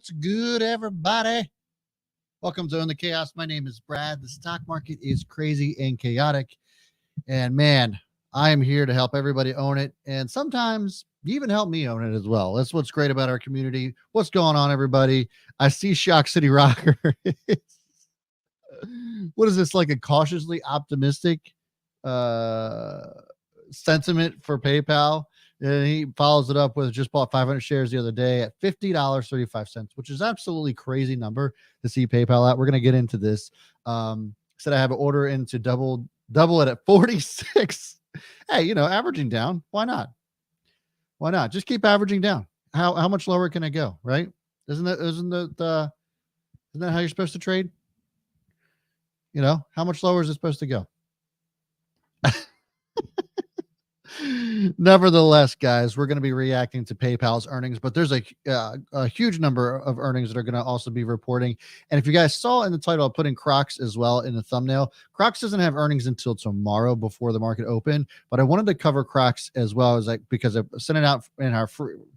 What's good, everybody? Welcome to In the Chaos. My name is Brad. The stock market is crazy and chaotic. And man, I am here to help everybody own it. And sometimes you even help me own it as well. That's what's great about our community. What's going on, everybody? I see Shock City Rocker. What is this, like a cautiously optimistic uh sentiment for PayPal? And he follows it up with just bought 500 shares the other day at $50.35, which is absolutely crazy number to see PayPal at. We're going to get into this. Said I have an order in to double it at 46. Hey, averaging down. Why not? Why not? Just keep averaging down. How much lower can it go? Right? Isn't that how you're supposed to trade? How much lower is it supposed to go? Nevertheless, guys, we're going to be reacting to PayPal's earnings, but there's a huge number of earnings that are going to also be reporting. And if you guys saw in the title, I put in Crocs as well in the thumbnail. Crocs doesn't have earnings until tomorrow before the market open, but I wanted to cover Crocs as well as because I sent it out in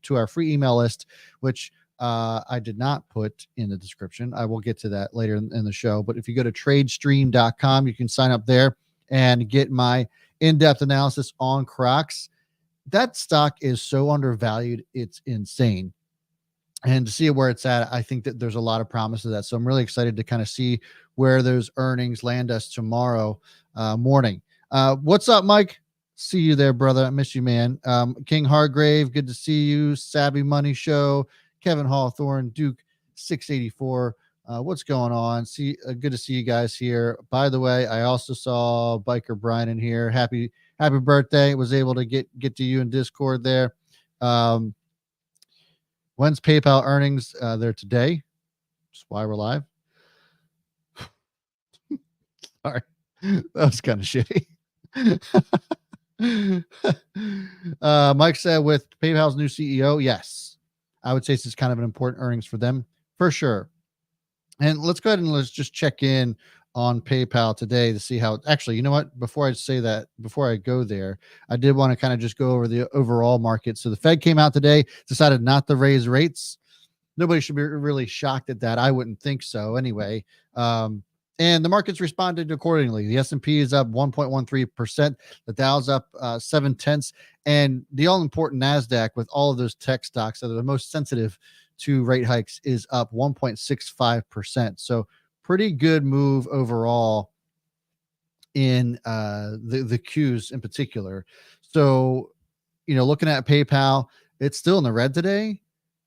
to our free email list, which I did not put in the description. I will get to that later in the show. But if you go to tradestream.com, you can sign up there and get my in-depth analysis on Crocs. That stock is so undervalued, it's insane. And to see where it's at, I think that there's a lot of promise of that. So I'm really excited to kind of see where those earnings land us tomorrow morning. What's up, Mike? See you there, brother. I miss you, man. King Hargrave, good to see you. Savvy Money Show, Kevin Hawthorne, Duke 684. What's going on? Good to see you guys here. By the way, I also saw Biker Brian in here. Happy birthday. Was able to get to you in Discord there. When's PayPal earnings? They're today. That's why we're live. Sorry. That was kind of shitty. Mike said with PayPal's new CEO, yes. I would say this is kind of an important earnings for them for sure. And let's go ahead and let's just check in on PayPal today to see how actually, you know what? Before I go there, I did want to kind of just go over the overall market. So the Fed came out today, decided not to raise rates. Nobody should be really shocked at that. I wouldn't think so anyway. And the markets responded accordingly. The S&P is up 1.13%. The Dow's up 0.7. And the all-important NASDAQ with all of those tech stocks that are the most sensitive to rate hikes is up 1.65%. So pretty good move overall in the Qs in particular. So, looking at PayPal, it's still in the red today.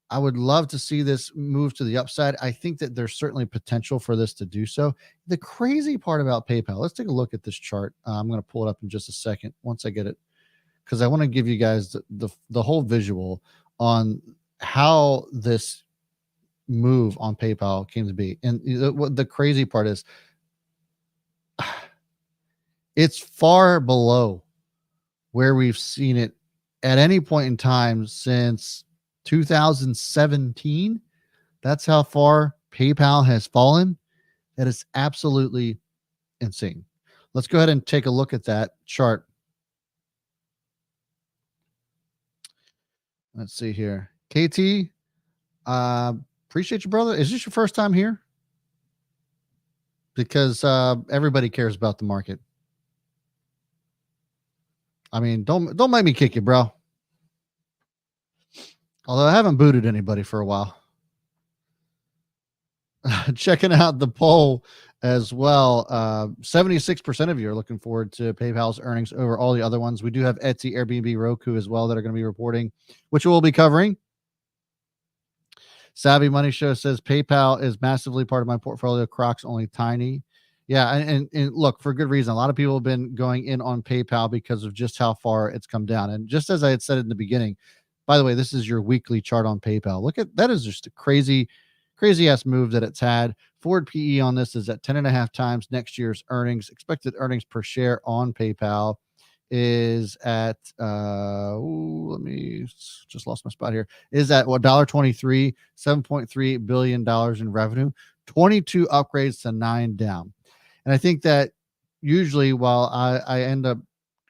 I would love to see this move to the upside. I think that there's certainly potential for this to do so. The crazy part about PayPal, let's take a look at this chart. I'm going to pull it up in just a second once I get it, because I want to give you guys the whole visual on how this move on PayPal came to be. And the crazy part is it's far below where we've seen it at any point in time since 2017. That's how far PayPal has fallen. That is absolutely insane. Let's go ahead and take a look at that chart. Let's see here. KT, appreciate you, brother. Is this your first time here? Because everybody cares about the market. I mean, don't make me kick you, bro. Although I haven't booted anybody for a while. Checking out the poll as well. 76% of you are looking forward to PayPal's earnings over all the other ones. We do have Etsy, Airbnb, Roku as well that are going to be reporting, which we'll be covering. Savvy Money Show says PayPal is massively part of my portfolio. Crocs only tiny. Yeah, and look, for good reason. A lot of people have been going in on PayPal because of just how far it's come down. And just as I had said in the beginning, by the way, this is your weekly chart on PayPal. Look at that, is just a crazy ass move that it's had. Forward PE on this is at 10.5 times next year's earnings. Expected earnings per share on PayPal is at let me just lost my spot here. Is at $1.23, $7.3 billion in revenue, 22 upgrades to 9 down. And I think that usually while I end up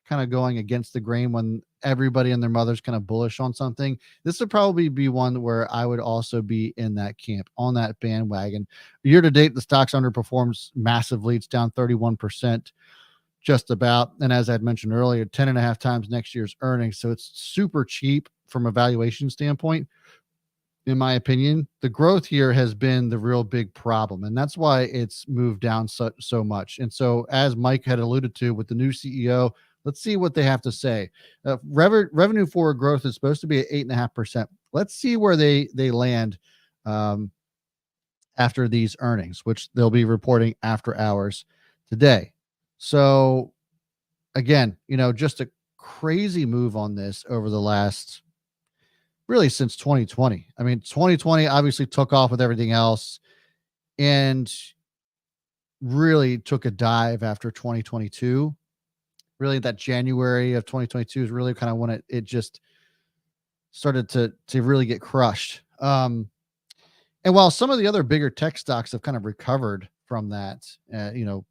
kind of going against the grain when everybody and their mother's kind of bullish on something, this would probably be one where I would also be in that camp, on that bandwagon. Year to date, the stock's underperforms massively. It's down 31%. just about. And as I'd mentioned earlier, 10 and a half times next year's earnings. So it's super cheap from a valuation standpoint. In my opinion, the growth here has been the real big problem, and that's why it's moved down so much. And so, as Mike had alluded to with the new CEO, let's see what they have to say. Revenue forward growth is supposed to be at 8.5%. Let's see where they land um, after these earnings, which they'll be reporting after hours today. So, again, just a crazy move on this over the last really since 2020. I mean, 2020 obviously took off with everything else and really took a dive after 2022. Really, that January of 2022 is really kind of when it just started to really get crushed. And while some of the other bigger tech stocks have kind of recovered from that,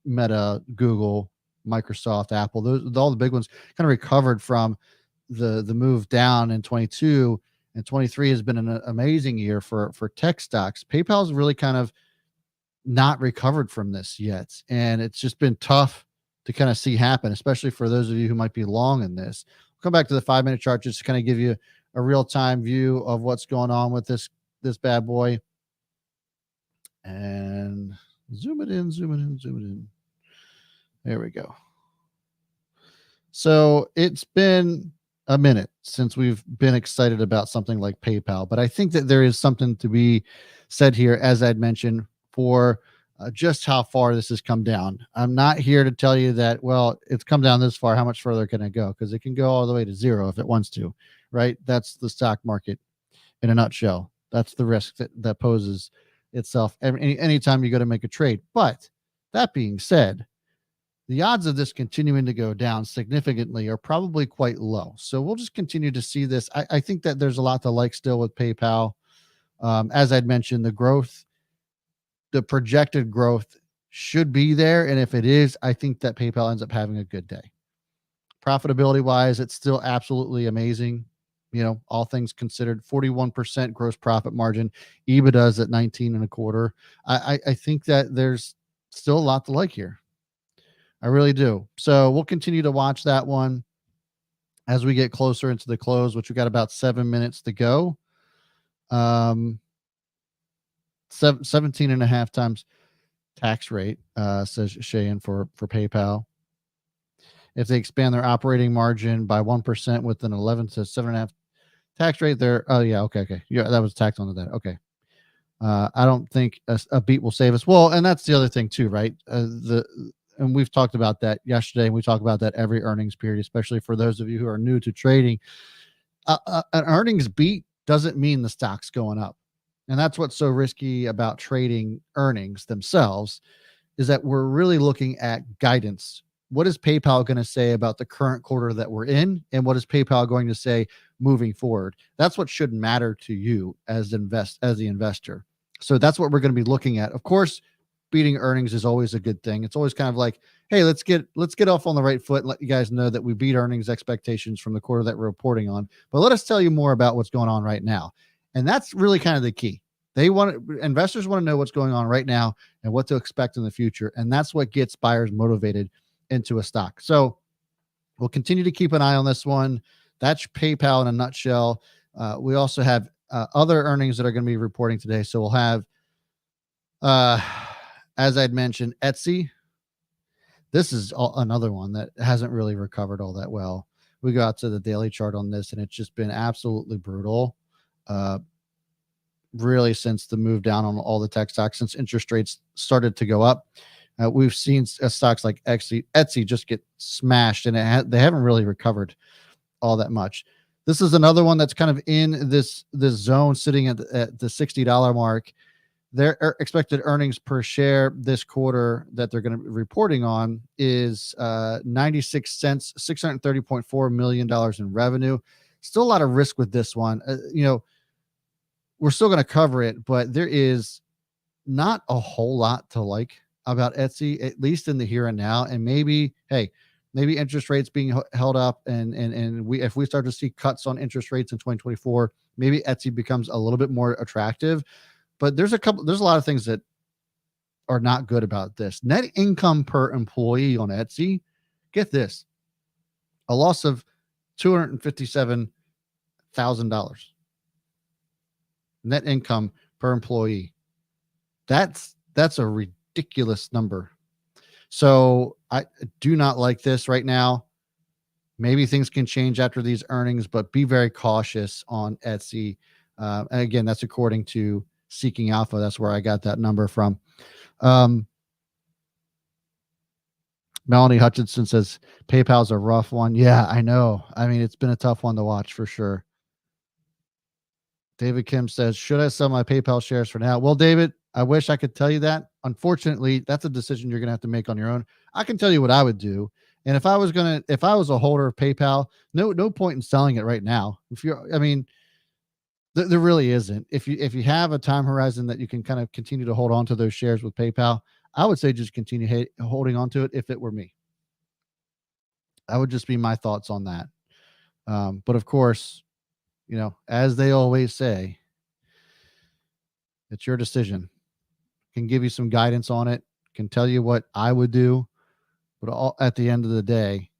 Meta, Google, Microsoft, Apple, those all the big ones kind of recovered from the move down in 22, and 23 has been an amazing year for tech stocks. PayPal's really kind of not recovered from this yet, and it's just been tough to kind of see happen, especially for those of you who might be long in this. We'll come back to the 5-minute chart just to kind of give you a real-time view of what's going on with this bad boy. And zoom it in, zoom it in, zoom it in. There we go. So it's been a minute since we've been excited about something like PayPal, but I think that there is something to be said here, as I'd mentioned, for just how far this has come down. I'm not here to tell you that, well, it's come down this far, how much further can it go? Because it can go all the way to zero if it wants to, right? That's the stock market in a nutshell. That's the risk that poses itself anytime you go to make a trade. But that being said, the odds of this continuing to go down significantly are probably quite low. So we'll just continue to see this. I think that there's a lot to like still with PayPal. As I'd mentioned, the projected growth should be there. And if it is, I think that PayPal ends up having a good day. Profitability wise, it's still absolutely amazing. All things considered, 41% gross profit margin. EBITDA is at 19 and a quarter. I think that there's still a lot to like here. I really do. So we'll continue to watch that one as we get closer into the close, which we got about 7 minutes to go. 17 and a half times tax rate, says Cheyenne for PayPal. If they expand their operating margin by 1% with an 11 to 7.5 tax rate there. Oh yeah. Okay. Yeah. That was tacked onto that. Okay. I don't think a beat will save us. Well, and that's the other thing too, right? And we've talked about that yesterday, and we talk about that every earnings period, especially for those of you who are new to trading. An earnings beat doesn't mean the stock's going up. And that's what's so risky about trading earnings themselves, is that we're really looking at guidance. What is PayPal going to say about the current quarter that we're in? And what is PayPal going to say moving forward? That's what should matter to you as the investor. So that's what we're going to be looking at. Of course, beating earnings is always a good thing. It's always kind of like, hey, let's get off on the right foot and let you guys know that we beat earnings expectations from the quarter that we're reporting on. But let us tell you more about what's going on right now. And that's really kind of the key. Investors want to know what's going on right now and what to expect in the future. And that's what gets buyers motivated into a stock. So we'll continue to keep an eye on this one. That's PayPal in a nutshell. We also have other earnings that are going to be reporting today. So we'll have, as I'd mentioned, Etsy. This is another one that hasn't really recovered all that well. We go out to the daily chart on this, and it's just been absolutely brutal. Really, since the move down on all the tech stocks, since interest rates started to go up, we've seen stocks like Etsy just get smashed, and they haven't really recovered all that much. This is another one that's kind of in this zone, sitting at the $60 mark. Their expected earnings per share this quarter that they're going to be reporting on is 96 cents, $630.4 million in revenue. Still a lot of risk with this one. We're still going to cover it, but there is not a whole lot to like about Etsy, at least in the here and now. And maybe interest rates being held up, and if we start to see cuts on interest rates in 2024, maybe Etsy becomes a little bit more attractive. But there's a lot of things that are not good about this. Net income per employee on Etsy Get this, a loss of $257,000 net income per employee. That's a ridiculous number. So I do not like this right now. Maybe things can change after these earnings, but be very cautious on Etsy. And again, that's according to Seeking Alpha. That's where I got that number from. Melanie Hutchinson says PayPal's a rough one. Yeah, I know. I mean, it's been a tough one to watch for sure. David Kim says, should I sell my PayPal shares for now? Well, David, I wish I could tell you that. Unfortunately, that's a decision you're going to have to make on your own. I can tell you what I would do. And if I was a holder of PayPal, no point in selling it right now. There really isn't. If you have a time horizon that you can kind of continue to hold on to those shares with PayPal, I would say just continue holding on to it. If it were me, that would just be my thoughts on that. But of course, as they always say, it's your decision. Can give you some guidance on it, can tell you what I would do, but at the end of the day,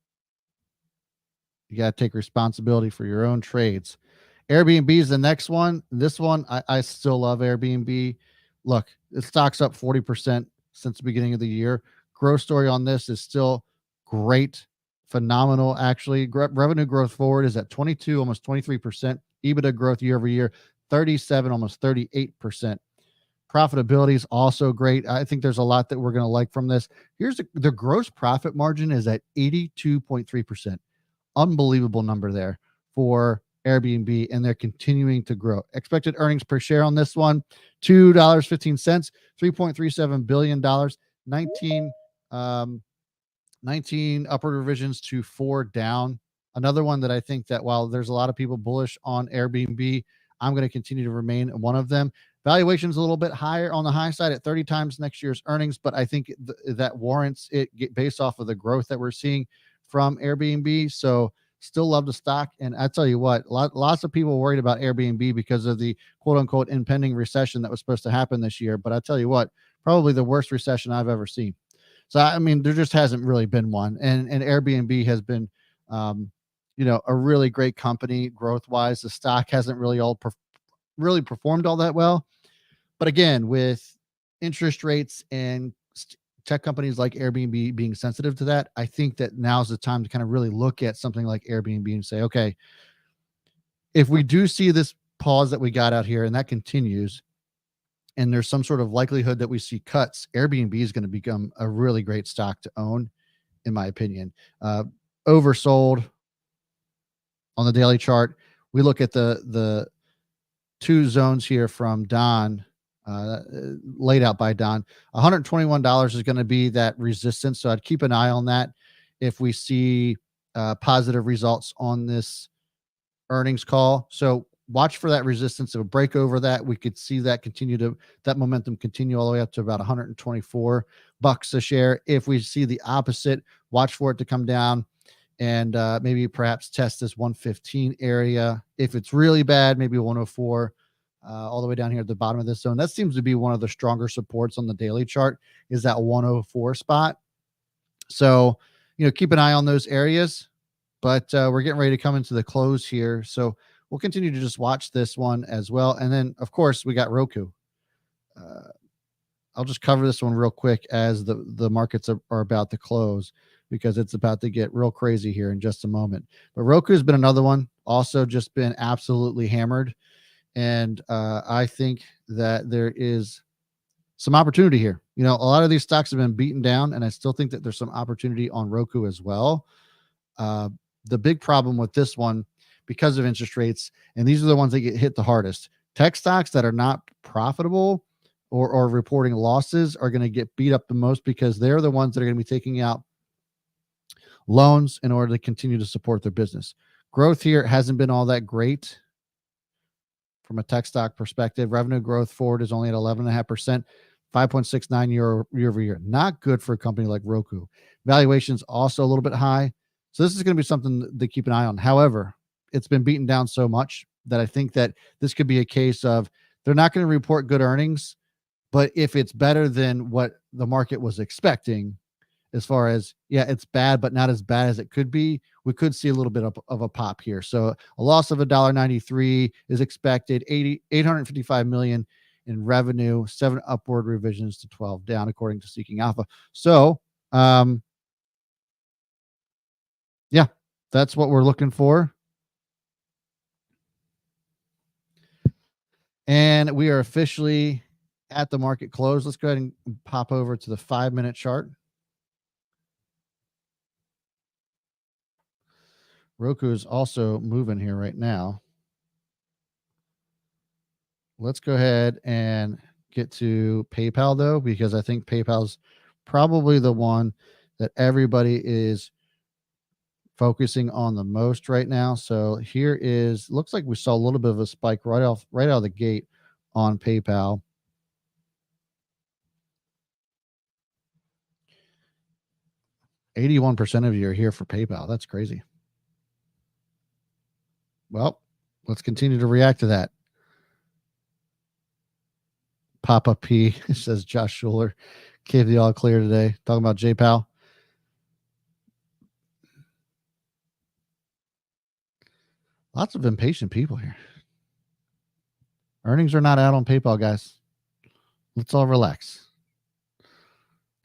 you got to take responsibility for your own trades. Airbnb is the next one. This one, I still love Airbnb. Look, the stock's up 40% since the beginning of the year. Growth story on this is still great, phenomenal, actually. Revenue growth forward is at 22, almost 23%. EBITDA growth year over year, 37, almost 38%. Profitability is also great. I think there's a lot that we're going to like from this. Here's the gross profit margin is at 82.3%. Unbelievable number there for Airbnb, and they're continuing to grow. Expected earnings per share on this one, $2.15, $3.37 billion, 19 upward revisions to 4 down. Another one that I think that while there's a lot of people bullish on Airbnb, I'm going to continue to remain one of them. Valuation's a little bit higher on the high side at 30 times next year's earnings, but I think that warrants it based off of the growth that we're seeing from Airbnb. So still love the stock. And I tell you what, lots of people worried about Airbnb because of the quote unquote impending recession that was supposed to happen this year. But I tell you what, probably the worst recession I've ever seen. So, I mean, there just hasn't really been one. And Airbnb has been, a really great company growth wise. The stock hasn't really performed all that well. But again, with interest rates and tech companies like Airbnb being sensitive to that, I think that now's the time to kind of really look at something like Airbnb and say, okay, if we do see this pause that we got out here and that continues, and there's some sort of likelihood that we see cuts, Airbnb is going to become a really great stock to own, in my opinion. Oversold on the daily chart. We look at the two zones here from Don, laid out by Don. $121 is going to be that resistance. So I'd keep an eye on that. If we see positive results on this earnings call. So watch for that resistance. If a break over that, we could see that that momentum continue all the way up to about $124 a share. If we see the opposite, watch for it to come down and maybe perhaps test this 115 area. If it's really bad, maybe 104, all the way down here at the bottom of this zone. That seems to be one of the stronger supports on the daily chart, is that 104 spot. So, keep an eye on those areas, but we're getting ready to come into the close here. So we'll continue to just watch this one as well. And then, of course, we got Roku. I'll just cover this one real quick as the markets are about to close, because it's about to get real crazy here in just a moment. But Roku has been another one, also just been absolutely hammered. And I think that there is some opportunity here. A lot of these stocks have been beaten down, and I still think that there's some opportunity on Roku as well. The big problem with this one, because of interest rates, and these are the ones that get hit the hardest, tech stocks that are not profitable or reporting losses are going to get beat up the most, because they're the ones that are going to be taking out loans in order to continue to support their business. Growth here hasn't been all that great from a tech stock perspective. Revenue growth forward is only at 11.5%, 5.69 year over year. Not good for a company like Roku. Valuation's also a little bit high. So this is going to be something to keep an eye on. However, it's been beaten down so much that I think that this could be a case of they're not going to report good earnings, but if it's better than what the market was expecting, as far as, yeah, it's bad, but not as bad as it could be. We could see a little bit of a pop here. So a loss of $1.93 is expected, 855 million in revenue, 7 upward revisions to 12 down, according to Seeking Alpha. So, um, yeah, that's what we're looking for. And we are officially at the market close. Let's go ahead and pop over to the 5-minute chart. Roku is also moving here right now. Let's go ahead and get to PayPal though, because I think PayPal's probably the one that everybody is focusing on the most right now. So here is, looks like we saw a little bit of a spike right out of the gate on PayPal. 81% of you are here for PayPal. That's crazy. Well, let's continue to react to that. Papa P says Josh Schuler gave the all clear today. Talking about JPal. Lots of impatient people here. Earnings are not out on PayPal, guys. Let's all relax.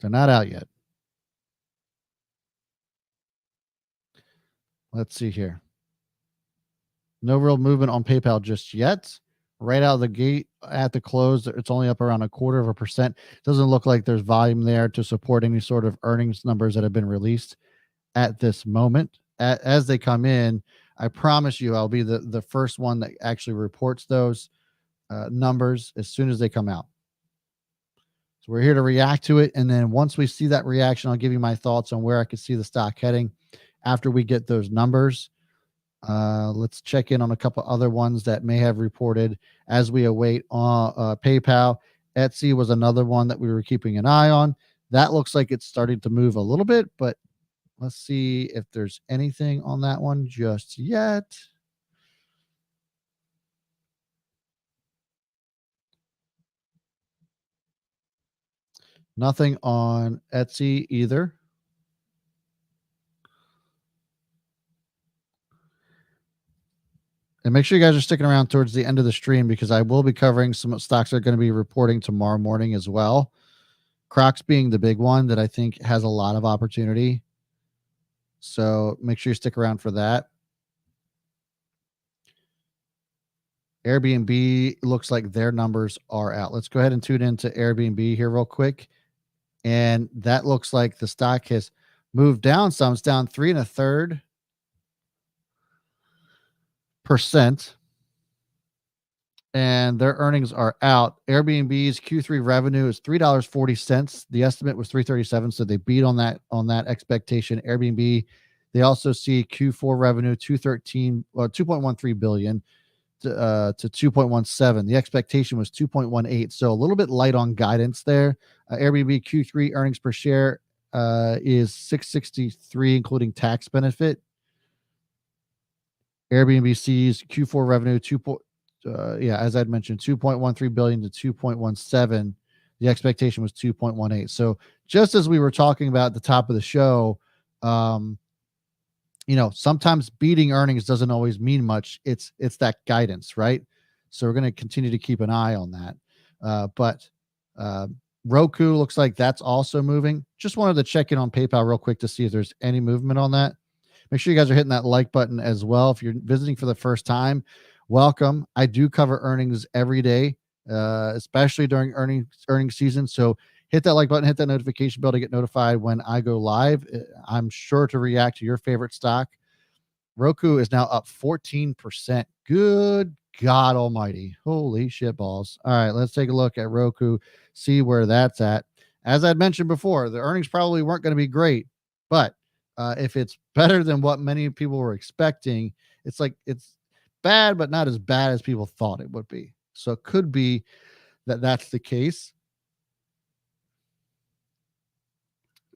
They're not out yet. Let's see here. No real movement on PayPal just yet. Right out of the gate at the close, it's only up around 0.25%. Doesn't look like there's volume there to support any sort of earnings numbers that have been released at this moment. As they come in, I promise you, I'll be the first one that actually reports those numbers as soon as they come out. So we're here to react to it. And then once we see that reaction, I'll give you my thoughts on where I could see the stock heading after we get those numbers. Let's check in on a couple other ones that may have reported as we await PayPal. Etsy was another one that we were keeping an eye on. That looks like it's starting to move a little bit, but let's see if there's anything on that one just yet. Nothing on Etsy either. And make sure you guys are sticking around towards the end of the stream because I will be covering some stocks that are going to be reporting tomorrow morning as well. Crocs being the big one that I think has a lot of opportunity. So make sure you stick around for that. Airbnb looks like their numbers are out. Let's go ahead and tune into Airbnb here real quick. And that looks like the stock has moved down some. It's down 3 1/3%. And their earnings are out. Airbnb's Q3 revenue is $3.40. The estimate was $3.37, so they beat on that expectation. Airbnb, they also see Q4 revenue 2.13 billion to 2.17. The expectation was 2.18, so a little bit light on guidance there. Airbnb Q3 earnings per share is 663, including tax benefit. Airbnb sees Q4 revenue as I'd mentioned, 2.13 billion to 2.17. The expectation was 2.18. So just as we were talking about at the top of the show, sometimes beating earnings doesn't always mean much. It's that guidance, right? So we're going to continue to keep an eye on that. But Roku looks like that's also moving. Just wanted to check in on PayPal real quick to see if there's any movement on that. Make sure you guys are hitting that like button as well. If you're visiting for the first time, welcome. I do cover earnings every day, especially during earnings season. So hit that like button, hit that notification bell to get notified when I go live. I'm sure to react to your favorite stock. Roku is now up 14%. Good God almighty. Holy shit balls. All right, let's take a look at Roku, see where that's at. As I'd mentioned before, the earnings probably weren't going to be great, but if it's better than what many people were expecting, it's bad, but not as bad as people thought it would be. So it could be that that's the case.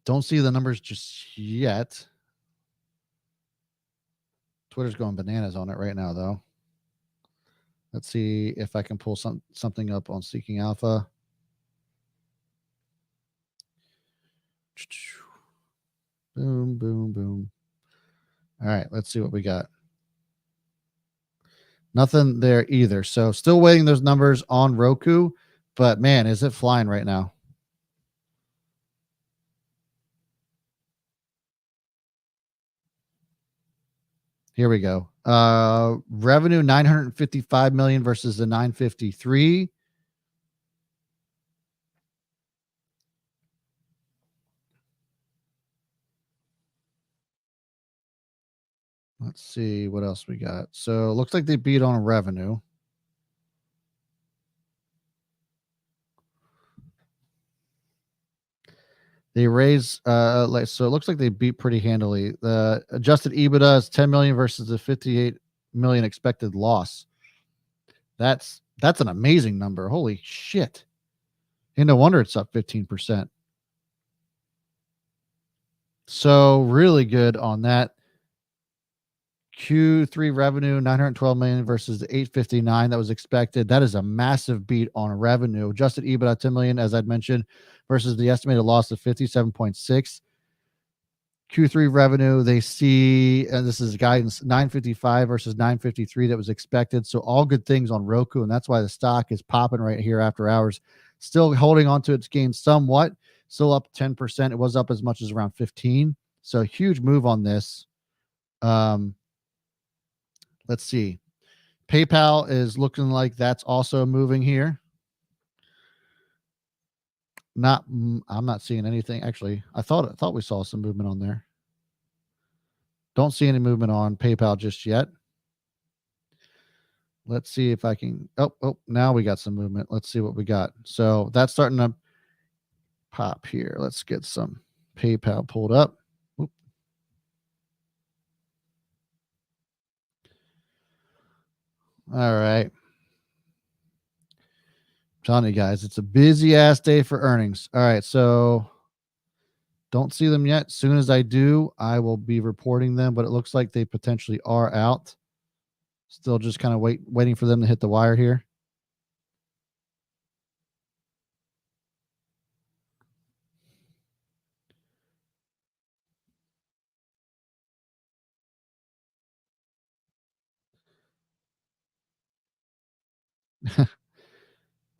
Don't see the numbers just yet. Twitter's going bananas on it right now, though. Let's see if I can pull something up on Seeking Alpha. Boom, boom, boom. All right, let's see what we got. Nothing there either. So still waiting those numbers on Roku, but man, is it flying right now. Here we go. Revenue 955 million versus the 953. Let's see what else we got. So it looks like they beat on revenue. They raise like so it looks like they beat pretty handily. The adjusted EBITDA is 10 million versus the 58 million expected loss. That's an amazing number. Holy shit. And no wonder it's up 15%. So really good on that. Q3 revenue 912 million versus the 859 that was expected. That is a massive beat on revenue. Adjusted EBITDA 10 million, as I'd mentioned, versus the estimated loss of 57.6. Q3 revenue, they see, and this is guidance, 955 versus 953 that was expected. So all good things on Roku, and that's why the stock is popping right here after hours. Still holding on to its gains somewhat, still up 10%. It was up as much as around 15. So huge move on this. Let's see. PayPal is looking like that's also moving here. I'm not seeing anything. Actually, I thought we saw some movement on there. Don't see any movement on PayPal just yet. Let's see if I can. Oh, now we got some movement. Let's see what we got. So that's starting to pop here. Let's get some PayPal pulled up. Oop. All right. I'm telling you guys, it's a busy ass day for earnings. All right. So don't see them yet. Soon as I do, I will be reporting them, but it looks like they potentially are out. Still just kind of waiting for them to hit the wire here.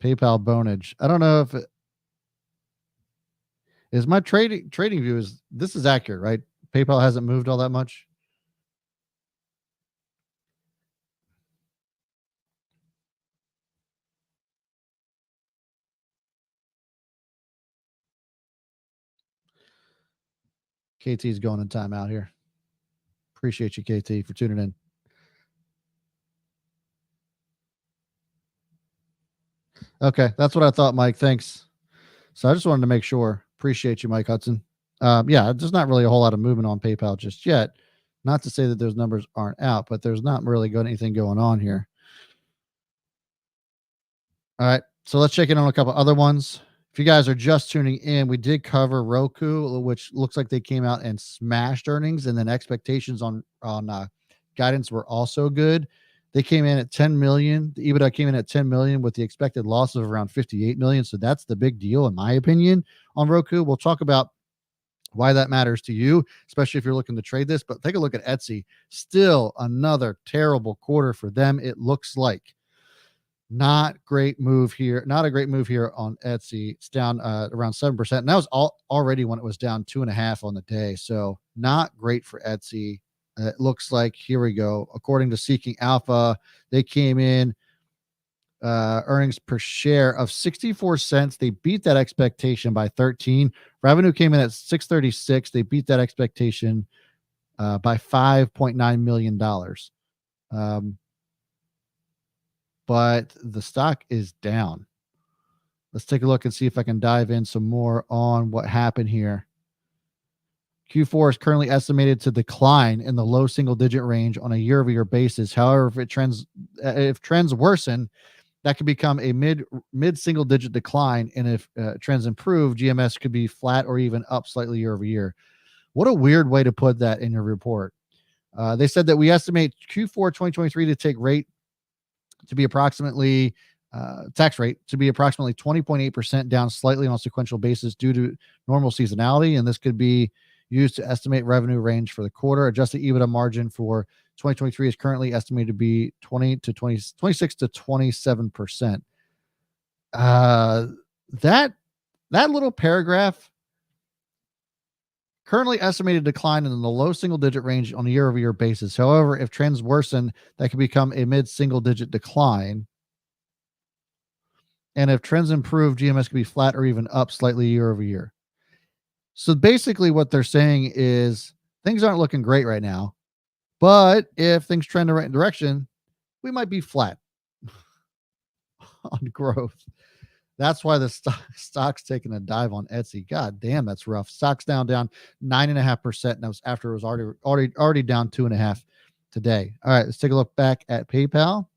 PayPal bonage. I don't know if it is my trading view is this is accurate, right? PayPal hasn't moved all that much. KT's going in timeout here. Appreciate you, KT, for tuning in. Okay, that's what I thought, Mike. Thanks. So I just wanted to make sure. Appreciate you, Mike Hudson. Yeah, there's not really a whole lot of movement on PayPal just yet. Not to say that those numbers aren't out, but there's not really anything going on here. All right, so let's check in on a couple other ones. If you guys are just tuning in, we did cover Roku, which looks like they came out and smashed earnings, and then expectations on guidance were also good. They came in at 10 million. The EBITDA came in at 10 million with the expected loss of around 58 million. So that's the big deal, in my opinion, on Roku. We'll talk about why that matters to you, especially if you're looking to trade this. But take a look at Etsy. Still another terrible quarter for them, it looks like. Not great move here. Not a great move here on Etsy. It's down around 7%. And that was already when it was down 2.5 on the day. So not great for Etsy. It looks like, here we go. According to Seeking Alpha, they came in earnings per share of 64 cents. They beat that expectation by 13. Revenue came in at 636. They beat that expectation by $5.9 million. But the stock is down. Let's take a look and see if I can dive in some more on what happened here. Q4 is currently estimated to decline in the low single-digit range on a year-over-year basis. However, if trends worsen, that could become a mid single-digit decline, and if trends improve, GMS could be flat or even up slightly year-over-year. What a weird way to put that in your report. They said that we estimate Q4 2023 to take rate to be approximately tax rate to be approximately 20.8%, down slightly on a sequential basis due to normal seasonality. And this could be, used to estimate revenue range for the quarter. Adjusted EBITDA margin for 2023 is currently estimated to be 26 to 27%. Uh, that that little paragraph, currently estimated decline in the low single digit range on a year over year basis. However, if trends worsen, that could become a mid single digit decline. And if trends improve, GMS could be flat or even up slightly year over year. So basically, what they're saying is things aren't looking great right now. But if things trend the right direction, we might be flat on growth. That's why the stock's taking a dive on Etsy. God damn, that's rough. Stock's down 9.5%. And that was after it was already down 2.5% today. All right, let's take a look back at PayPal.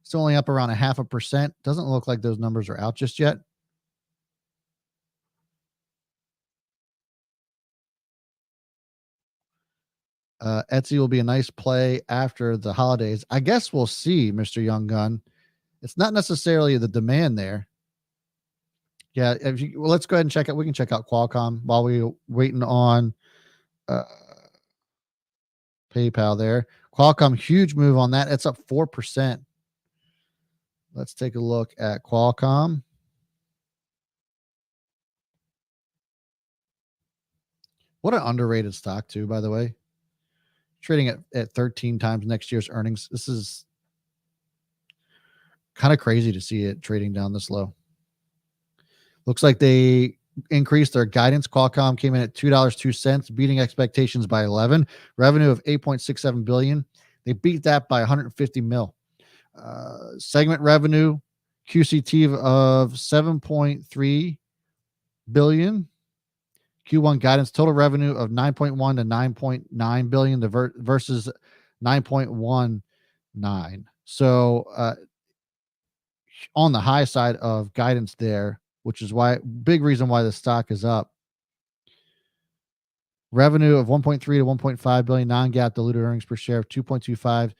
It's only up around 0.5%. Doesn't look like those numbers are out just yet. Etsy will be a nice play after the holidays. I guess we'll see, Mr. Young Gun. It's not necessarily the demand there. Yeah, let's go ahead and check out. We can check out Qualcomm while we're waiting on PayPal there. Qualcomm, huge move on that. It's up 4%. Let's take a look at Qualcomm. What an underrated stock, too, by the way. Trading at 13 times next year's earnings. This is kind of crazy to see it trading down this low. Looks like they increased their guidance. Qualcomm came in at $2.02, beating expectations by 11. Revenue of $8.67 billion. They beat that by 150 mil. Segment revenue, QCT of $7.3 billion. Q1 guidance, total revenue of $9.1 to $9.9 billion versus $9.19. So on the high side of guidance there, which is why big reason why the stock is up. Revenue of 1.3 to 1.5 billion, non-GAAP diluted earnings per share of $2.25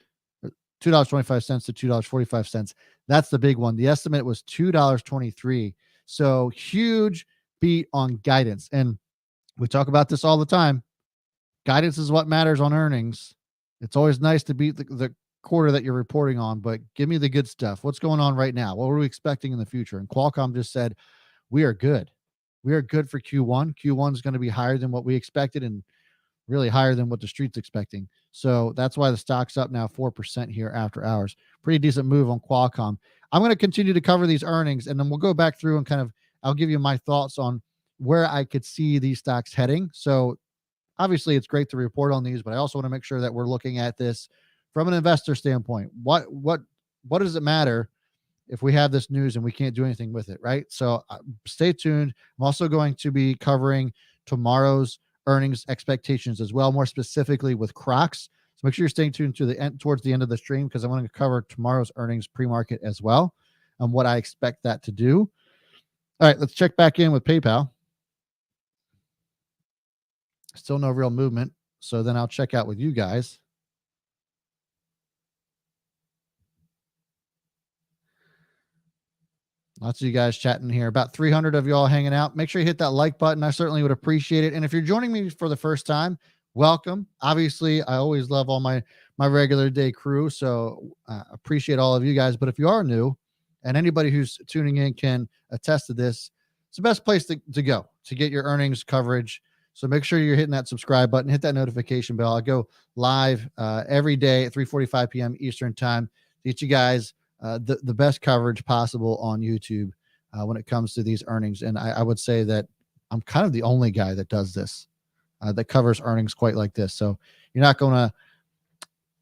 $2.25 to $2.45. That's the big one. The estimate was $2.23. So huge beat on guidance. And we talk about this all the time. Guidance is what matters on earnings. It's always nice to beat the quarter that you're reporting on, but give me the good stuff. What's going on right now? What are we expecting in the future? And Qualcomm just said, we are good. We are good for Q1. Q1 is going to be higher than what we expected and really higher than what the street's expecting. So that's why the stock's up now 4% here after hours. Pretty decent move on Qualcomm. I'm going to continue to cover these earnings, and then we'll go back through and I'll give you my thoughts on where I could see these stocks heading. So obviously it's great to report on these, but I also want to make sure that we're looking at this from an investor standpoint. What does it matter if we have this news and we can't do anything with it, right? So stay tuned. I'm also going to be covering tomorrow's earnings expectations as well, more specifically with Crocs. So make sure you're staying tuned to the end, towards the end of the stream, because I want to cover tomorrow's earnings pre-market as well and what I expect that to do. All right, let's check back in with PayPal. Still no real movement. So then I'll check out with you guys. Lots of you guys chatting here. About 300 of you all hanging out. Make sure you hit that like button. I certainly would appreciate it. And if you're joining me for the first time, welcome. Obviously, I always love all my regular day crew, so appreciate all of you guys. But if you are new, and anybody who's tuning in can attest to this, it's the best place to go to get your earnings coverage. So make sure you're hitting that subscribe button, hit that notification bell. I go live every day at 3:45 p.m. Eastern time to get you guys the best coverage possible on YouTube when it comes to these earnings. And I would say that I'm kind of the only guy that does this, that covers earnings quite like this. So you're not going to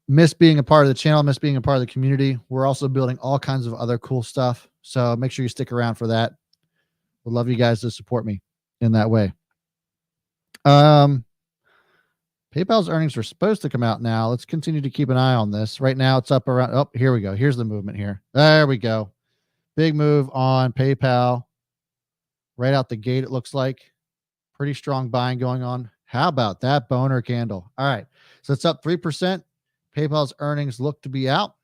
miss being a part of the channel, miss being a part of the community. We're also building all kinds of other cool stuff. So make sure you stick around for that. Would love you guys to support me in that way. PayPal's earnings are supposed to come out now. Let's continue to keep an eye on this. Right now, it's up around. Oh, here we go. Here's the movement here. There we go. Big move on PayPal. Right out the gate, it looks like. Pretty strong buying going on. How about that boner candle? All right. So it's up 3%. PayPal's earnings look to be out.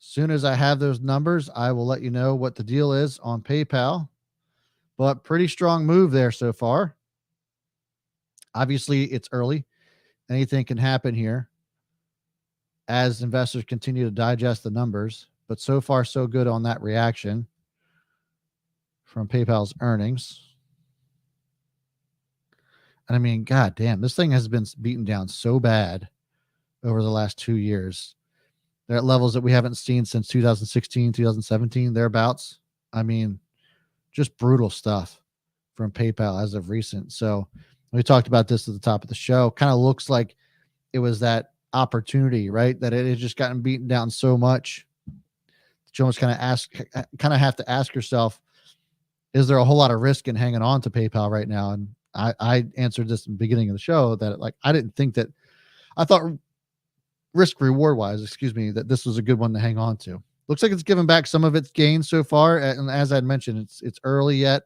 Soon as I have those numbers, I will let you know what the deal is on PayPal. But pretty strong move there so far. Obviously, it's early. Anything can happen here as investors continue to digest the numbers. But so far, so good on that reaction from PayPal's earnings. And I mean, god damn, this thing has been beaten down so bad over the last 2 years. They're at levels that we haven't seen since 2016, 2017, thereabouts. I mean, just brutal stuff from PayPal as of recent. So we talked about this at the top of the show. Kind of looks like it was that opportunity, right? That it had just gotten beaten down so much that you almost kind of have to ask yourself, is there a whole lot of risk in hanging on to PayPal right now? And I answered this in the beginning of the show that like I didn't think that I thought risk reward wise, excuse me, that this was a good one to hang on to. Looks like it's given back some of its gains so far, and as I'd mentioned, it's early yet,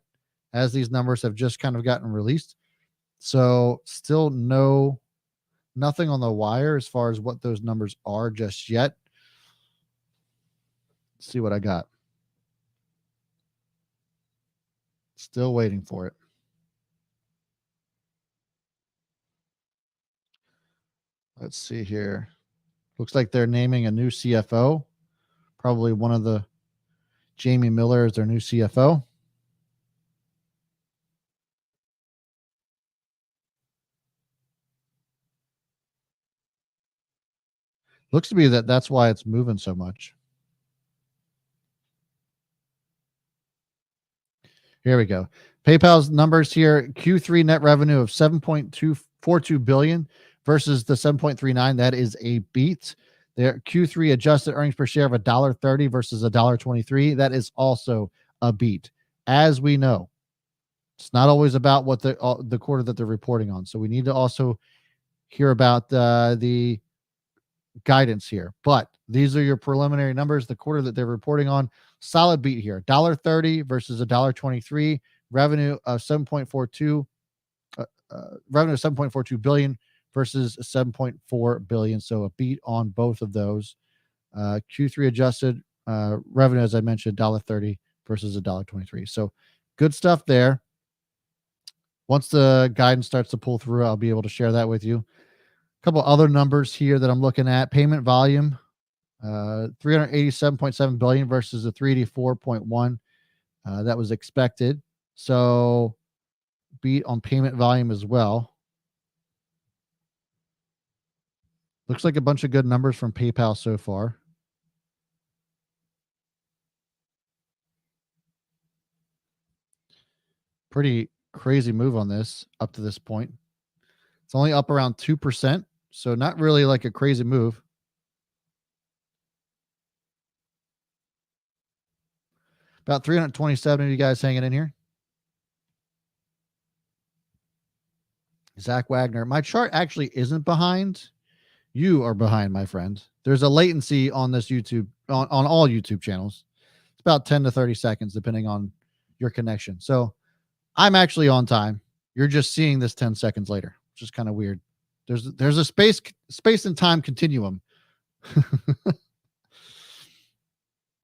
as these numbers have just kind of gotten released. So still nothing on the wire as far as what those numbers are just yet. Let's see what I got. Still waiting for it. Let's see here. Looks like they're naming a new CFO. Probably one of the Jamie Miller is their new CFO. Looks to be that's why it's moving so much. Here we go. PayPal's numbers here: Q3 net revenue of 7.242 billion versus the 7.39. That is a beat. Their Q3 adjusted earnings per share of $1.30 versus $1.23. That is also a beat. As we know, it's not always about what the quarter that they're reporting on. So we need to also hear about the guidance here. But these are your preliminary numbers. The quarter that they're reporting on, solid beat here. $1.30 versus $1.23. Revenue of 7.42 billion versus 7.4 billion. So a beat on both of those. Q3 adjusted revenue, as I mentioned, $1.30 versus $1.23. So good stuff there. Once the guidance starts to pull through, I'll be able to share that with you. A couple other numbers here that I'm looking at. Payment volume, 387.7 billion versus the 384.1 that was expected. So beat on payment volume as well. Looks like a bunch of good numbers from PayPal so far. Pretty crazy move on this up to this point. It's only up around 2%, so not really like a crazy move. About 327 of you guys hanging in here. Zach Wagner. My chart actually isn't behind. You are behind, my friend. There's a latency on this YouTube, on all YouTube channels. It's about 10 to 30 seconds, depending on your connection. So I'm actually on time. You're just seeing this 10 seconds later, which is kind of weird. There's a space and time continuum.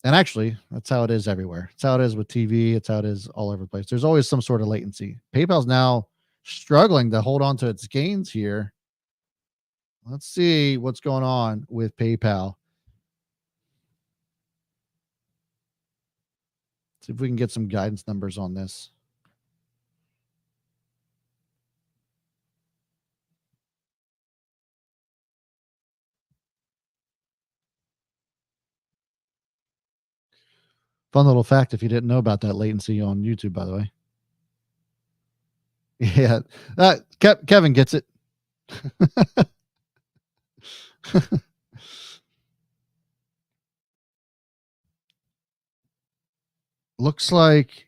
And actually, that's how it is everywhere. It's how it is with TV. It's how it is all over the place. There's always some sort of latency. PayPal's now struggling to hold on to its gains here. Let's see what's going on with PayPal. See if we can get some guidance numbers on this. Fun little fact if you didn't know about that latency on YouTube, by the way. Yeah. Kevin gets it. Looks like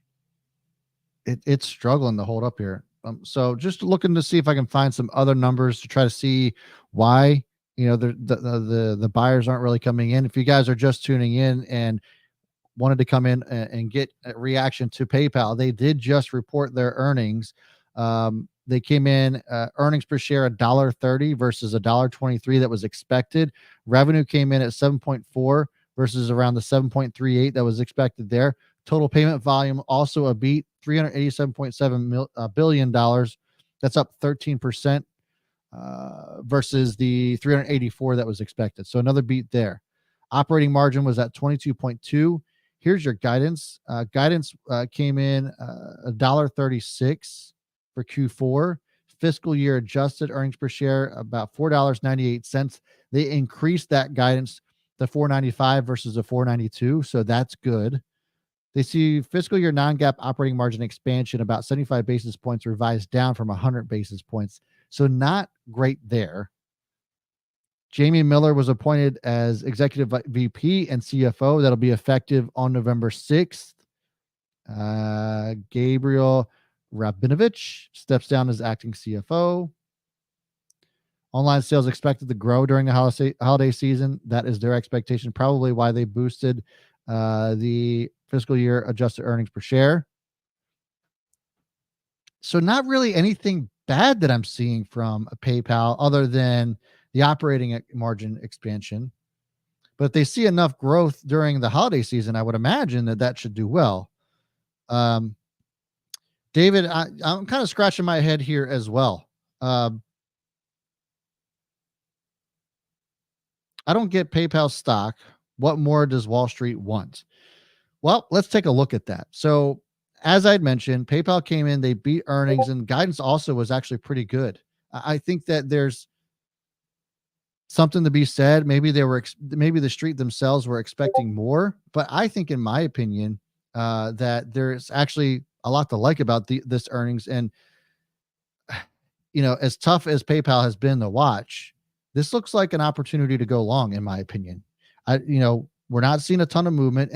it's struggling to hold up here. So just looking to see if I can find some other numbers to try to see why the buyers aren't really coming in. If you guys are just tuning in and wanted to come in and get a reaction to PayPal, they did just report their earnings. They came in earnings per share $1.30 versus $1.23 that was expected. Revenue came in at 7.4 versus around the 7.38 that was expected there. Total payment volume also a beat, $387.7 billion. That's up 13% versus the 384 that was expected. So another beat there. Operating margin was at 22.2. Here's your guidance. Guidance came in $1.36 for Q4. Fiscal year adjusted earnings per share about $4.98. They increased that guidance to $4.95 versus the $4.92, so that's good. They see fiscal year non-GAAP operating margin expansion about 75 basis points revised down from 100 basis points. So not great there. Jamie Miller was appointed as executive VP and CFO. That'll be effective on November 6th. Gabriel Rabinovich steps down as acting CFO. Online sales expected to grow during the holiday season. That is their expectation, probably why they boosted the fiscal year adjusted earnings per share. So not really anything bad that I'm seeing from PayPal other than the operating margin expansion. But if they see enough growth during the holiday season, I would imagine that should do well. David, I'm kind of scratching my head here as well. I don't get PayPal stock. What more does Wall Street want? Well, let's take a look at that. So, as I'd mentioned, PayPal came in, they beat earnings, and guidance also was actually pretty good. I think that there's something to be said. Maybe maybe the street themselves were expecting more, but I think, in my opinion, that there's actually a lot to like about this earnings. And as tough as PayPal has been to watch, this looks like an opportunity to go long, in my opinion. We're not seeing a ton of movement,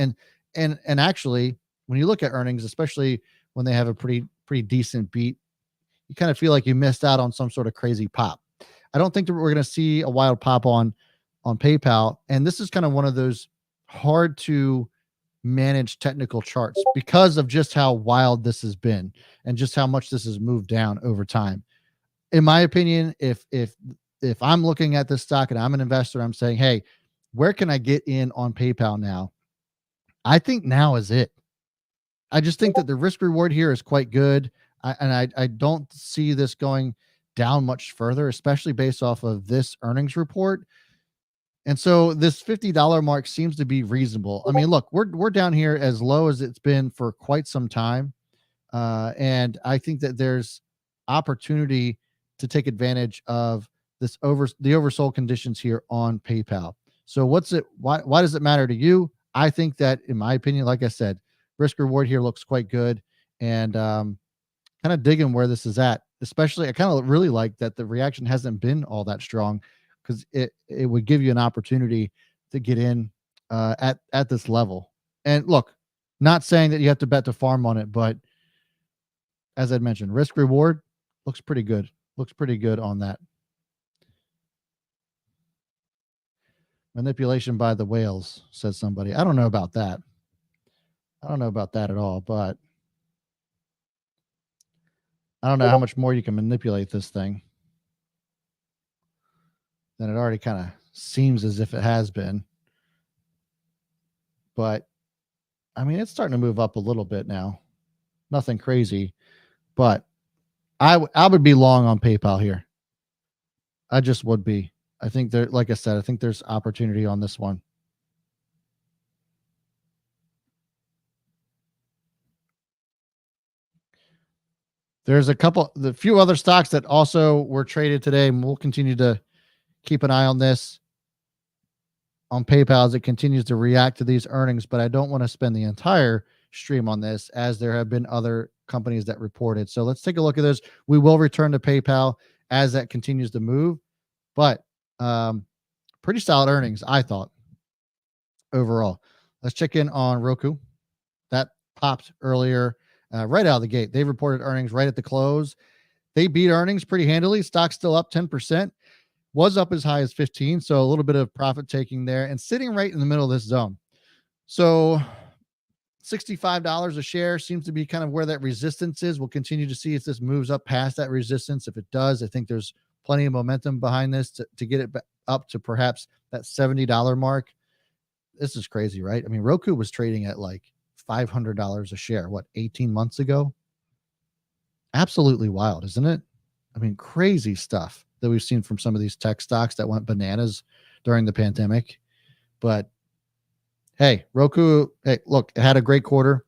and actually, when you look at earnings, especially when they have a pretty decent beat, you kind of feel like you missed out on some sort of crazy pop. I don't think that we're going to see a wild pop on PayPal, and this is kind of one of those hard to manage technical charts because of just how wild this has been and just how much this has moved down over time. In my opinion, if I'm looking at this stock and I'm an investor, I'm saying, hey, where can I get in on PayPal now? I think now is it. I just think that the risk reward here is quite good. I don't see this going down much further, especially based off of this earnings report. And so this $50 mark seems to be reasonable. I mean, look, we're down here as low as it's been for quite some time. And I think that there's opportunity to take advantage of the oversold conditions here on PayPal. So why does it matter to you? I think that, in my opinion, like I said, risk reward here looks quite good, and kind of digging where this is at. Especially, I kind of really like that the reaction hasn't been all that strong, because it would give you an opportunity to get in at this level. And look, not saying that you have to bet the farm on it, but as I mentioned, risk reward looks pretty good. Looks pretty good on that. Manipulation by the whales, says somebody. I don't know about that. I don't know about that at all, but I don't know how much more you can manipulate this thing than it already kind of seems as if it has been. But I mean, it's starting to move up a little bit now. Nothing crazy, but I would be long on PayPal here. I just would be. I think like I said, I think there's opportunity on this one. There's the few other stocks that also were traded today, and we'll continue to keep an eye on this on PayPal as it continues to react to these earnings. But I don't want to spend the entire stream on this, as there have been other companies that reported. So let's take a look at this. We will return to PayPal as that continues to move, but pretty solid earnings, I thought, overall. Let's check in on Roku. That popped earlier, right out of the gate. They reported earnings right at the close. They beat earnings pretty handily. Stock's still up 10%. Was up as high as 15, so a little bit of profit taking there, and sitting right in the middle of this zone. So $65 a share seems to be kind of where that resistance is. We'll continue to see if this moves up past that resistance. If it does, I think there's plenty of momentum behind this to get it up to perhaps that $70 mark. this is crazy, right? I mean, Roku was trading at like $500 a share, what, 18 months ago? Absolutely wild, isn't it? I mean, crazy stuff that we've seen from some of these tech stocks that went bananas during the pandemic. But hey, Roku, hey, look, it had a great quarter.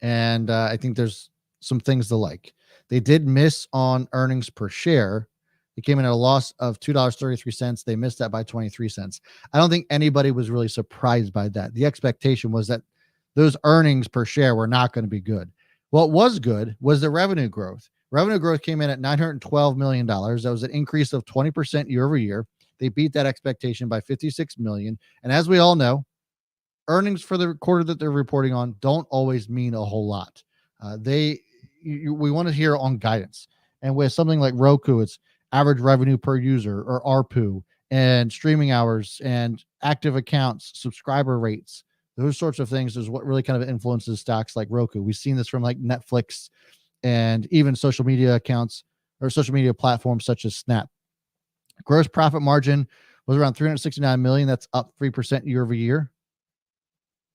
And I think there's some things to like. They did miss on earnings per share. They came in at a loss of $2.33. They missed that by 23 cents. I don't think anybody was really surprised by that. The expectation was that those earnings per share were not going to be good. What was good was the revenue growth. Revenue growth came in at $912 million. That was an increase of 20% year over year. They beat that expectation by 56 million. And as we all know, earnings for the quarter that they're reporting on don't always mean a whole lot. We want to hear on guidance. And with something like Roku, it's average revenue per user or ARPU, and streaming hours and active accounts, subscriber rates, those sorts of things is what really kind of influences stocks like Roku. We've seen this from like Netflix and even social media accounts or social media platforms such as Snap. Gross profit margin was around 369 million. That's up 3% year over year.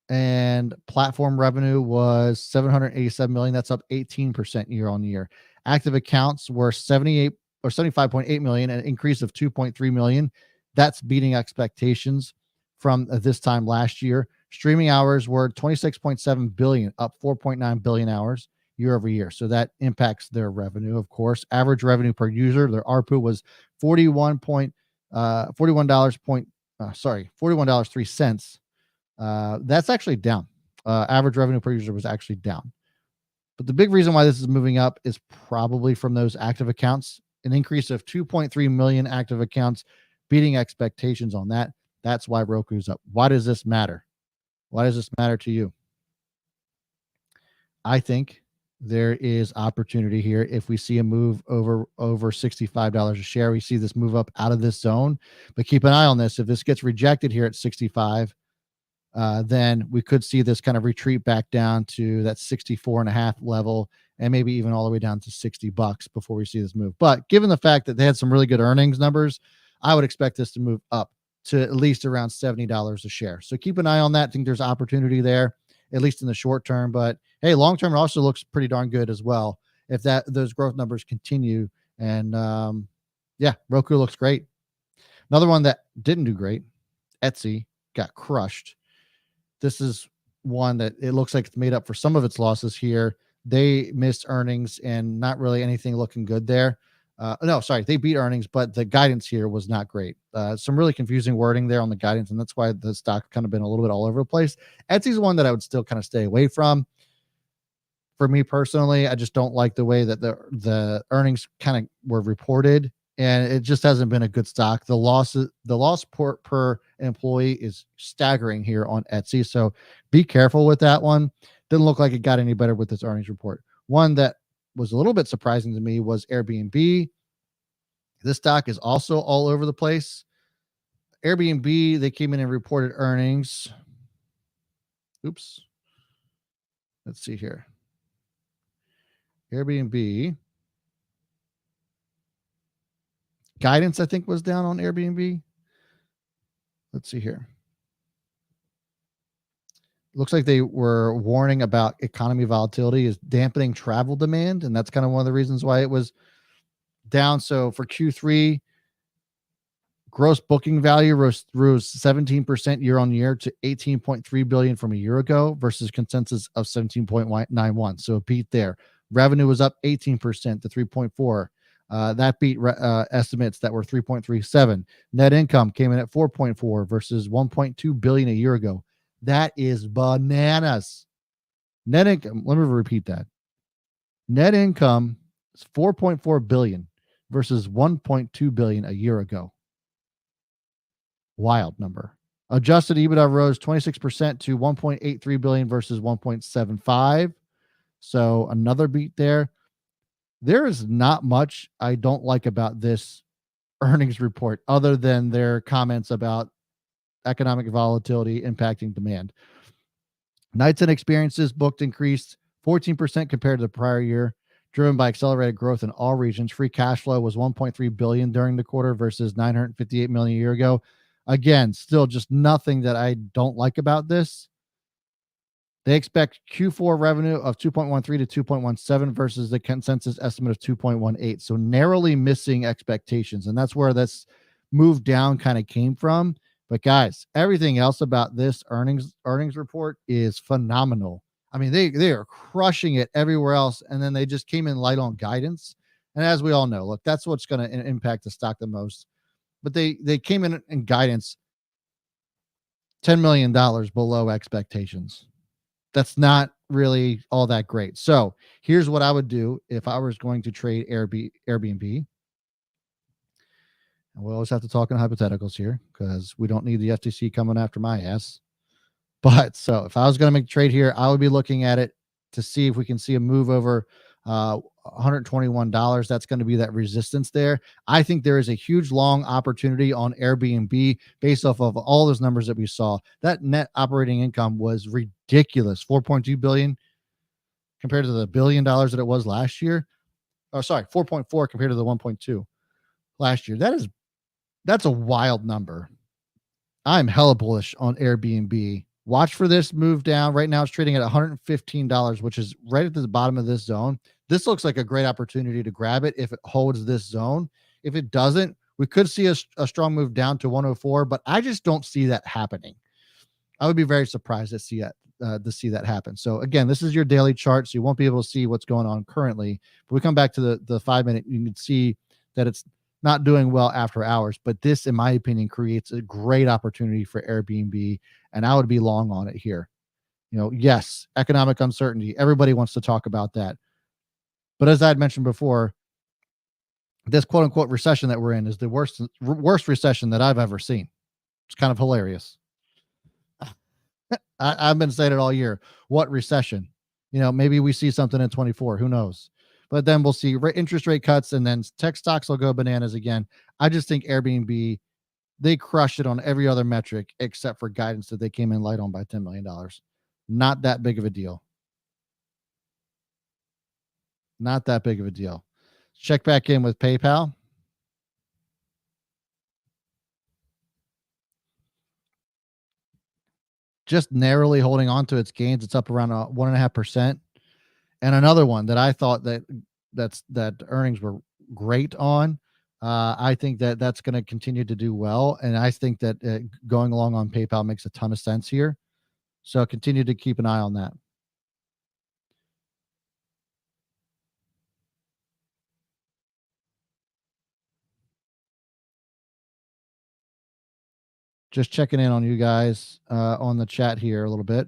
And platform revenue was 787 million. That's up 18% year on year. Active accounts were 78 or 75.8 million, an increase of 2.3 million. That's beating expectations from this time last year. Streaming hours were 26.7 billion, up 4.9 billion hours year over year. So that impacts their revenue, of course. Average revenue per user, their ARPU was $41.03. That's actually down. Average revenue per user was actually down. But the big reason why this is moving up is probably from those active accounts, an increase of 2.3 million active accounts, beating expectations on that. That's why Roku's up. Why does this matter? Why does this matter to you? I think there is opportunity here. If we see a move over $65 a share, we see this move up out of this zone. But keep an eye on this. If this gets rejected here at 65, then we could see this kind of retreat back down to that 64.5 level, and maybe even all the way down to $60 before we see this move. But given the fact that they had some really good earnings numbers, I would expect this to move up to at least around $70 a share. So keep an eye on that. I think there's opportunity there, at least in the short term. But hey, long term, it also looks pretty darn good as well if those growth numbers continue. And yeah, Roku looks great. Another one that didn't do great, Etsy, got crushed. This is one that it looks like it's made up for some of its losses here. They missed earnings and not really anything looking good there. No, sorry, they beat earnings, but the guidance here was not great. Some really confusing wording there on the guidance, and that's why the stock kind of been a little bit all over the place. Etsy's one that I would still kind of stay away from. For me personally, I just don't like the way that the earnings kind of were reported, and it just hasn't been a good stock. The loss per employee is staggering here on Etsy, so be careful with that one. Didn't look like it got any better with this earnings report. One that was a little bit surprising to me was Airbnb. This stock is also all over the place. Airbnb, they came in and reported earnings. Oops. Let's see here. Airbnb guidance, I think, was down on Airbnb. Let's see here. Looks like they were warning about economy volatility is dampening travel demand, and that's kind of one of the reasons why it was down. So for Q3, gross booking value rose 17% year on year to 18.3 billion from a year ago versus consensus of 17.91. So a beat there. Revenue was up 18% to 3.4. That beat estimates that were 3.37. Net income came in at 4.4 versus 1.2 billion a year ago. That is bananas. Net income, let me repeat that. Net income is 4.4 billion versus 1.2 billion a year ago. Wild number. Adjusted EBITDA rose 26% to 1.83 billion versus 1.75. So another beat there. There is not much I don't like about this earnings report other than their comments about economic volatility impacting demand. Nights and experiences booked increased 14% compared to the prior year, driven by accelerated growth in all regions. Free cash flow was 1.3 billion during the quarter versus 958 million a year ago. Again, still just nothing that I don't like about this. They expect Q4 revenue of 2.13 to 2.17 versus the consensus estimate of 2.18. So narrowly missing expectations. And that's where this move down kind of came from. But guys, everything else about this earnings report is phenomenal. I mean, they are crushing it everywhere else. And then they just came in light on guidance. And as we all know, look, that's what's going to impact the stock the most. But they came in guidance $10 million below expectations. That's not really all that great. So here's what I would do if I was going to trade Airbnb. And we always have to talk in hypotheticals here because we don't need the FTC coming after my ass. But so if I was going to make a trade here, I would be looking at it to see if we can see a move over $121. That's going to be that resistance there. I think there is a huge long opportunity on Airbnb based off of all those numbers that we saw. That net operating income was ridiculous, 4.2 billion compared to the $1 billion that it was last year. Oh, sorry, 4.4 compared to the 1.2 last year. That's a wild number. I'm hella bullish on Airbnb. Watch for this move down. Right now it's trading at $115, which is right at the bottom of this zone. This looks like a great opportunity to grab it if it holds this zone. If it doesn't, we could see a strong move down to 104, but I just don't see that happening. I would be very surprised to see that happen. So again, this is your daily chart, so you won't be able to see what's going on currently. But we come back to the 5 minute, you can see that it's not doing well after hours. But this, in my opinion, creates a great opportunity for Airbnb, and I would be long on it here. Yes, economic uncertainty. Everybody wants to talk about that. But as I had mentioned before, this quote unquote recession that we're in is the worst recession that I've ever seen. It's kind of hilarious. I've been saying it all year. What recession? Maybe we see something in 24. Who knows? But then we'll see interest rate cuts, and then tech stocks will go bananas again. I just think Airbnb, they crushed it on every other metric except for guidance that they came in light on by $10 million. Not that big of a deal. Not that big of a deal. Check back in with PayPal. Just narrowly holding on to its gains. It's up around 1.5%. And another one that I thought that earnings were great on. I think that's going to continue to do well. And I think that going along on PayPal makes a ton of sense here. So continue to keep an eye on that. Just checking in on you guys on the chat here a little bit.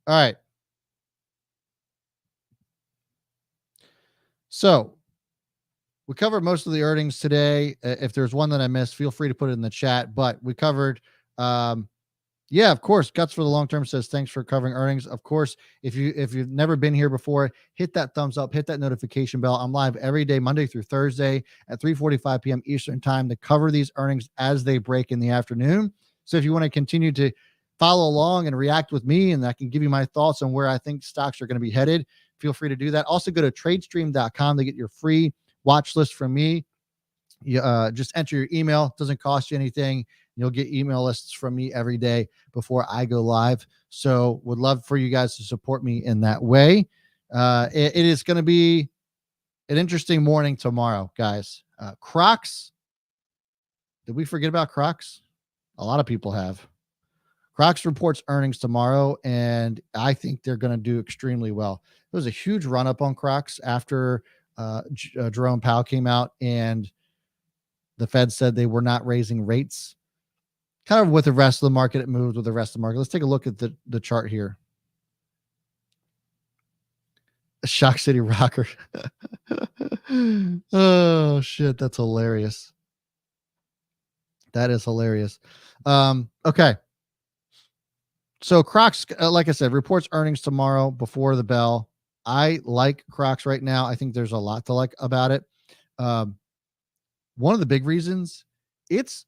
All right. So we covered most of the earnings today. If there's one that I missed, feel free to put it in the chat. But we covered, yeah, of course. Guts for the long term says thanks for covering earnings. Of course, if you've never been here before, hit that thumbs up, hit that notification bell. I'm live every day, Monday through Thursday at 3:45 p.m. Eastern time to cover these earnings as they break in the afternoon. So if you want to continue to follow along and react with me, and I can give you my thoughts on where I think stocks are going to be headed, feel free to do that. Also, go to tradestream.com to get your free watch list from me. You just enter your email. It doesn't cost you anything. You'll get email lists from me every day before I go live. So would love for you guys to support me in that way. It is going to be an interesting morning tomorrow, guys. Crocs. Did we forget about Crocs? A lot of people have. Crocs reports earnings tomorrow, and I think they're going to do extremely well. There was a huge run up on Crocs after Jerome Powell came out and the Fed said they were not raising rates. Kind of with the rest of the market, it moved with the rest of the market. Let's take a look at the chart here. Shock City Rocker. Oh, shit. That's hilarious. That is hilarious. Okay. So Crocs, like I said, reports earnings tomorrow before the bell. I like Crocs right now. I think there's a lot to like about it. One of the big reasons, it's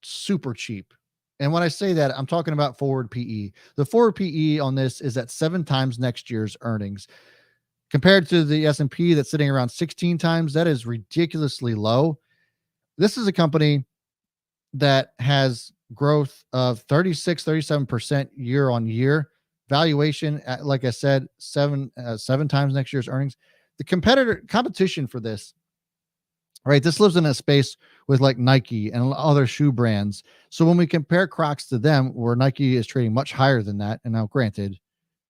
super cheap. And when I say that, I'm talking about forward PE. The forward PE on this is at 7 times next year's earnings. Compared to the S&P that's sitting around 16 times, that is ridiculously low. This is a company that has growth of 37% year on year. Valuation, at, like I said, seven times next year's earnings. The competition for this, right? This lives in a space with like Nike and other shoe brands. So when we compare Crocs to them, where Nike is trading much higher than that, and now granted,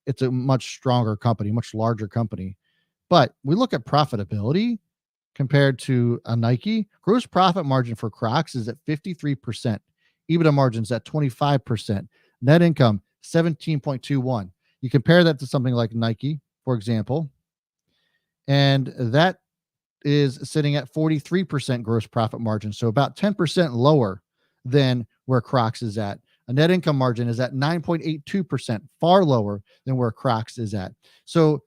it's a much stronger company, much larger company. But we look at profitability compared to a Nike. Gross profit margin for Crocs is at 53%. EBITDA margins at 25%. Net income 17.21. You compare that to something like Nike, for example, and that is sitting at 43% gross profit margin. So about 10% lower than where Crocs is at. A net income margin is at 9.82%, far lower than where Crocs is at. So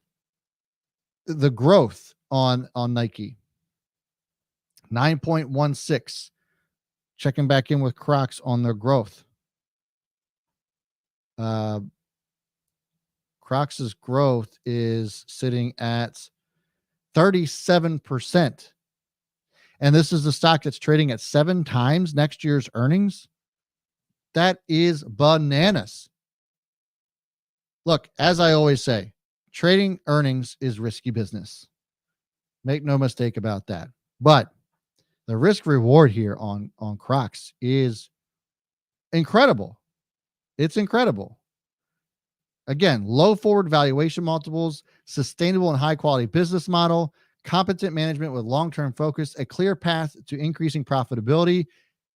the growth on Nike, 9.16. Checking back in with Crocs on their growth. Crocs' growth is sitting at 37%. And this is the stock that's trading at 7 times next year's earnings. That is bananas. Look, as I always say, trading earnings is risky business. Make no mistake about that. But the risk reward here on Crocs is incredible. It's incredible. Again, low forward valuation multiples, sustainable and high quality business model, competent management with long-term focus, a clear path to increasing profitability.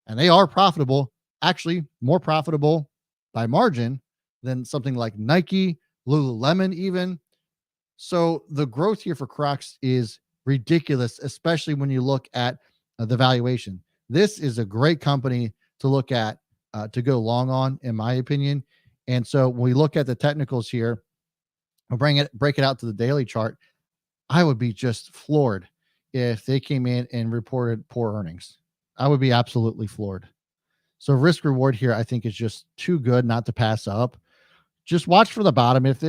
And they are profitable, actually more profitable by margin than something like Nike, Lululemon even. So the growth here for Crocs is ridiculous, especially when you look at the valuation. This is a great company to look at, to go long on, in my opinion. And so when we look at the technicals here, we'll break it out to the daily chart. I would be just floored if they came in and reported poor earnings. I would be absolutely floored. So risk reward here, I think, is just too good not to pass up. Just watch for the bottom. If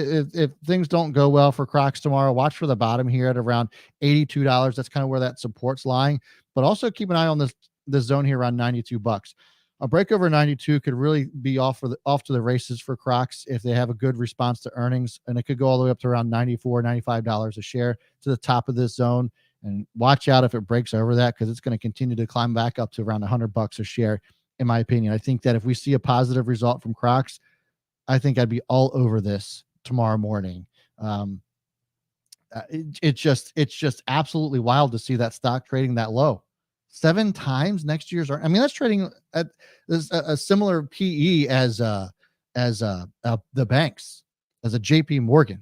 things don't go well for Crocs tomorrow, watch for the bottom here at around $82. That's kind of where that support's lying. But also keep an eye on this zone here around $92. A break over 92 could really be off to the races for Crocs if they have a good response to earnings, and it could go all the way up to around $94, $95 a share to the top of this zone. And watch out if it breaks over that, because it's going to continue to climb back up to around $100 a share, in my opinion. I think that if we see a positive result from Crocs, I think I'd be all over this tomorrow morning. It's just absolutely wild to see that stock trading that low. 7 times next year's. I mean, that's trading at a similar PE as the banks, as a JP Morgan.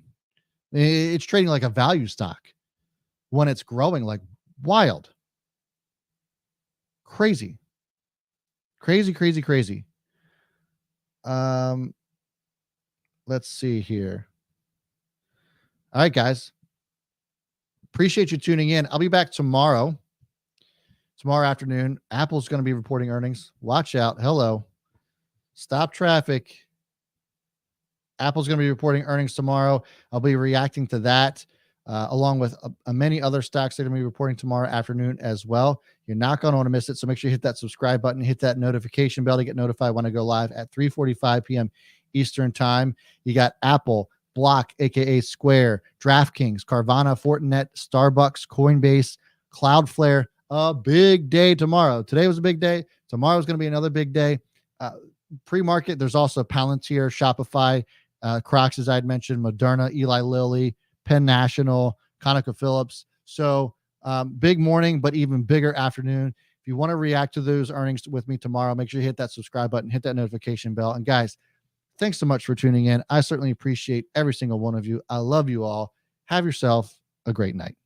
It's trading like a value stock when it's growing like wild. Crazy. Let's see here. All right, guys. Appreciate you tuning in. I'll be back tomorrow afternoon. Apple's going to be reporting earnings. Watch out. Hello. Stop traffic. Apple's going to be reporting earnings tomorrow. I'll be reacting to that, along with many other stocks that are going to be reporting tomorrow afternoon as well. You're not going to want to miss it. So make sure you hit that subscribe button, hit that notification bell to get notified when I go live at 3:45 p.m. Eastern time. You got Apple, Block, aka Square, DraftKings, Carvana, Fortinet, Starbucks, Coinbase, Cloudflare. A big day tomorrow. Today was a big day. Tomorrow is going to be another big day. Pre-market, there's also Palantir, Shopify, Crocs, as I'd mentioned, Moderna, Eli Lilly, Penn National, ConocoPhillips. So big morning, but even bigger afternoon. If you want to react to those earnings with me tomorrow, make sure you hit that subscribe button, hit that notification bell. And guys, thanks so much for tuning in. I certainly appreciate every single one of you. I love you all. Have yourself a great night.